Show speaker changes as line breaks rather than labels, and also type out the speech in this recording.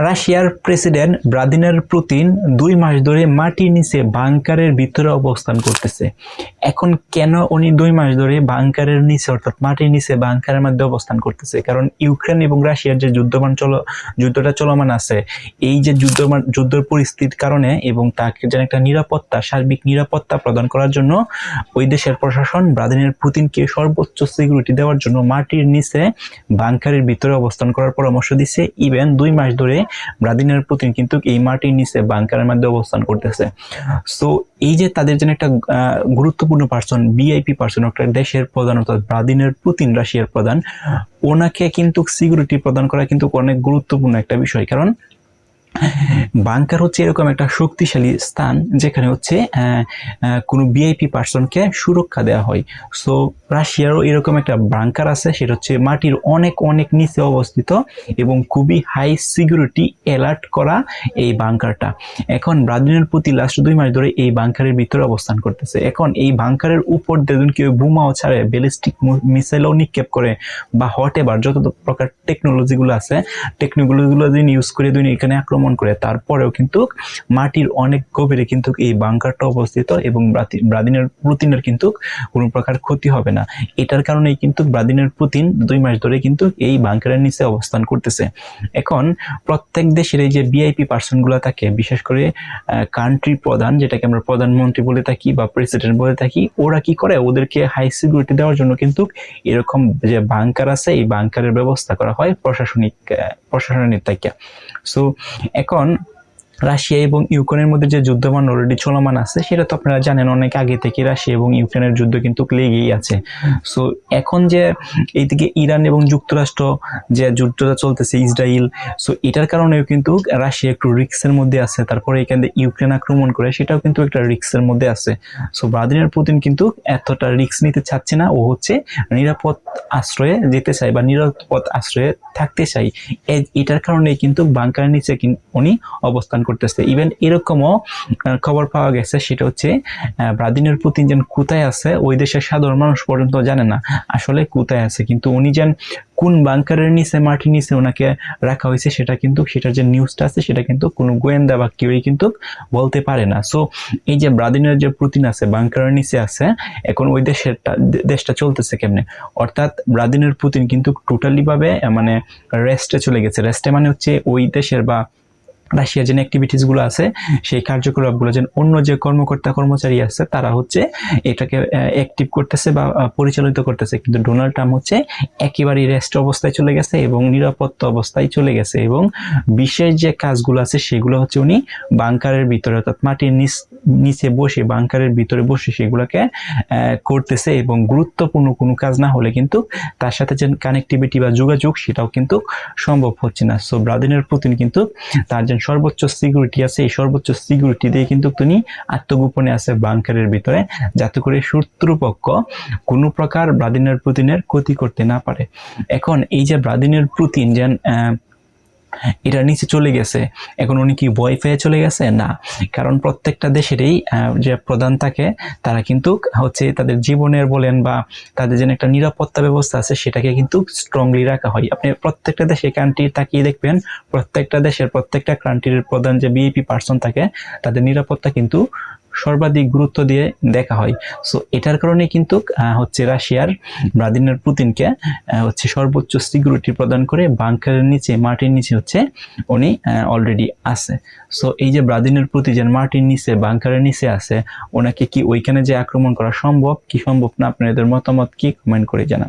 রাশিয়ার president Vladimir Putin 2 মাস ধরে মাটির নিচে বাংকারের ভিতরে অবস্থান করতেছে। এখন কেন উনি 2 মাস ধরে বাংকারের নিচে অর্থাৎ মাটির নিচে বাংকারের মধ্যে অবস্থান করতেছে? কারণ ইউক্রেন এবং রাশিয়ার যে যুদ্ধটা চলমান আছে, এই যে যুদ্ধের পরিস্থিতির কারণে এবং তাকে যেন একটা সার্বিক নিরাপত্তা প্রদান করার জন্য ওই দেশের প্রশাসন ভ্লাদিমির পুতিনকে সর্বোচ্চ সিকিউরিটি দেওয়ার জন্য মাটির নিচে বাংকারের ভিতরে অবস্থান করার পরামর্শ দিচ্ছে। ইভেন 2 মাস ধরে ভ্লাদিমির পুতিন কিন্তু এই মাটির নিচে বাংকারের মধ্যে অবস্থান করতেছে। সো এই যে তাদের জন্য একটা গুরুত্বপূর্ণ পার্সন, ভিআইপি পার্সন, একটা দেশের প্রধান অর্থাৎ ভ্লাদিমির পুতিন রাশিয়ার প্রধান, ওনাকে কিন্তু সিকিউরিটি প্রদান করা কিন্তু অনেক গুরুত্বপূর্ণ একটা বিষয়। কারণ বাংকার হচ্ছে এরকম একটা শক্তিশালী স্থান যেখানে হচ্ছে কোনো ভিআইপি পার্সনকে সুরক্ষা দেওয়া হয়। সো রাশিয়ারও এরকম একটা বাংকার আছে, সেটা হচ্ছে মাটির অনেক অনেক নিচে অবস্থিত এবং খুবই হাই সিকিউরিটি অ্যালার্ট করা এই বাংকারটা। এখন ভ্লাদিমির পুতিন লাস্ট 2 মাস ধরে এই বাংকারের ভিতরে অবস্থান করতেছে। এখন এই বাংকারের উপর দিয়ে কেউ বোমাও ছাড়ে, ব্যালিস্টিক মিসাইলও নিক্ষেপ করে বা হট এভার যত প্রকার টেকনোলজিগুলো আছে, টেকনোলজিগুলো যদি ইউজ করে এখানে আক্রমণ করে, তারপরেও কিন্তু মাটির অনেক গভীরে কিন্তু এই বাংকারটা অবস্থিত এবং ভ্লাদিমির পুতিনের কিন্তু কোনো প্রকার ক্ষতি হবে না। এটার কারণেই কিন্তু ভ্লাদিমির পুতিন 2 মাস ধরে কিন্তু এই বাংকারের নিচে অবস্থান করতেছে। এখন প্রত্যেক দেশের এই যে ভিআইপি পার্সনগুলো থাকে, বিশেষ করে কান্ট্রি প্রধান, যেটাকে আমরা প্রধানমন্ত্রী বলে থাকি বা প্রেসিডেন্ট বলে থাকি, ওরা কি করে, ওদেরকে হাই সিকিউরিটি দেওয়ার জন্য কিন্তু এরকম যে বাংকার আছে এই বাংকারের ব্যবস্থা করা হয় প্রশাসনের থেকে। সো এখন রাশিয়া এবং ইউক্রেনের মধ্যে যে যুদ্ধমান অলরেডি চলমান আছে, সেটা তো আপনারা জানেন অনেক আগে থেকে রাশিয়া এবং ইউক্রেনের যুদ্ধ কিন্তু লেগেই আছে। সো এখন যে এইদিকে ইরান এবং যুক্তরাষ্ট্র যে যুদ্ধটা চলতেছে, ইসরায়েল, সো এটার কারণেও কিন্তু রাশিয়া একটু রিস্কের মধ্যে আছে। তারপরে এখান থেকে ইউক্রেন আক্রমণ করে, সেটাও কিন্তু একটা রিস্কের মধ্যে আছে। সো ভ্লাদিমির পুতিন কিন্তু এতটা রিস্ক নিতে চাচ্ছে না, ও হচ্ছে নিরাপদ আশ্রয়ে যেতে চায় বা নিরাপদ আশ্রয়ে থাকতে চাই। এটার কারণে কিন্তু বাংকারের নিচে উনি অবস্থান করতেছে। ইভেন এরকমও খবর পাওয়া গেছে, সেটা হচ্ছে ভ্লাদিমির পুতিন যেন কোথায় আছে ওই দেশের সাধারণ মানুষ পর্যন্ত জানে না আসলে কোথায় আছে, কিন্তু উনি যেন কোন বাংকারের নিচে, মাটির নিচে ওনাকে রাখা হয়েছে, সেটার যে নিউজটা আছে সেটা কিন্তু কোনো গোয়েন্দা বা কেউই কিন্তু বলতে পারে না। সো এই যে ভ্লাদিমির যে পুতিন আছে বাংকারের নিচে আছে, এখন ওই দেশটা চলতেছে কেমনে, অর্থাৎ ভ্লাদিমির পুতিন কিন্তু টোটালি ভাবে মানে রেস্টে চলে গেছে। রেস্টে মানে হচ্ছে ওই দেশের বা রাশিয়ার যে অ্যাক্টিভিটিস গুলো আছে সেই কার্যকলাপগুলো যেন অন্য যে কর্মচারী আছে তারা হচ্ছে এটাকে অ্যাক্টিভ করতেছে বা পরিচালিত করতেছে, কিন্তু ডোনাল্ড ট্রাম্প হচ্ছে একেবারেই রেস্ট অবস্থায় চলে গেছে এবং নিরাপত্তা অবস্থায় চলে গেছে এবং বিশেষ যে কাজগুলো আছে সেগুলো হচ্ছে উনি বাংকারের ভিতরে অর্থাৎ মাটির নিচে বসে বাংকারের ভিতরে বসে সেগুলোকে করতেছে এবং গুরুত্বপূর্ণ কোনো কাজ না হলে কিন্তু তার সাথে যে কানেক্টিভিটি বা যোগাযোগ সেটাও কিন্তু সম্ভব হচ্ছে না। সো ভ্লাদিমির পুতিন কিন্তু তার যে সর্বোচ্চ সিকিউরিটি আছে এই সর্বোচ্চ সিকিউরিটি দিয়ে কিন্তু তিনি আত্মগোপনে আছে বাংকারের ভিতরে, যাতে করে শত্রুপক্ষ কোনো প্রকার ভ্লাদিমির পুতিনের ক্ষতি করতে না পারে। এখন এই যে ভ্লাদিমির পুতিন যেন এটার নিচে চলে গেছে, এখন উনি কি ভয় পেয়ে চলে গেছে? না, কারণ প্রত্যেকটা দেশেরই যে প্রধান থাকে তারা কিন্তু হচ্ছে তাদের জীবনের বলেন বা তাদের যেন একটা নিরাপত্তা ব্যবস্থা আছে সেটাকে কিন্তু স্ট্রংলি রাখা হয়। আপনি প্রত্যেকটা দেশে কান্ট্রি তাকিয়ে দেখবেন, প্রত্যেকটা দেশের প্রত্যেকটা কান্ট্রির প্রধান যে ভিআইপি পার্সন থাকে তাদের নিরাপত্তা কিন্তু সর্বাধিক গুরুত্ব দিয়ে দেখা হয়। সো এটার কারণে কিন্তু হচ্ছে রাশিয়ার ভ্লাদিমির পুতিনকে হচ্ছে সর্বোচ্চ সিকিউরিটি প্রদান করে বাংকারের নিচে, মাটির নিচে হচ্ছে উনি অলরেডি আছে। সো এই যে ভ্লাদিমির পুতিন যে মাটির নিচে বাংকারের নিচে আছে, ওনাকে কি ওইখানে যে আক্রমণ করা সম্ভব কি সম্ভব না, আপনাদের মতামত কি কমেন্ট করে জানান।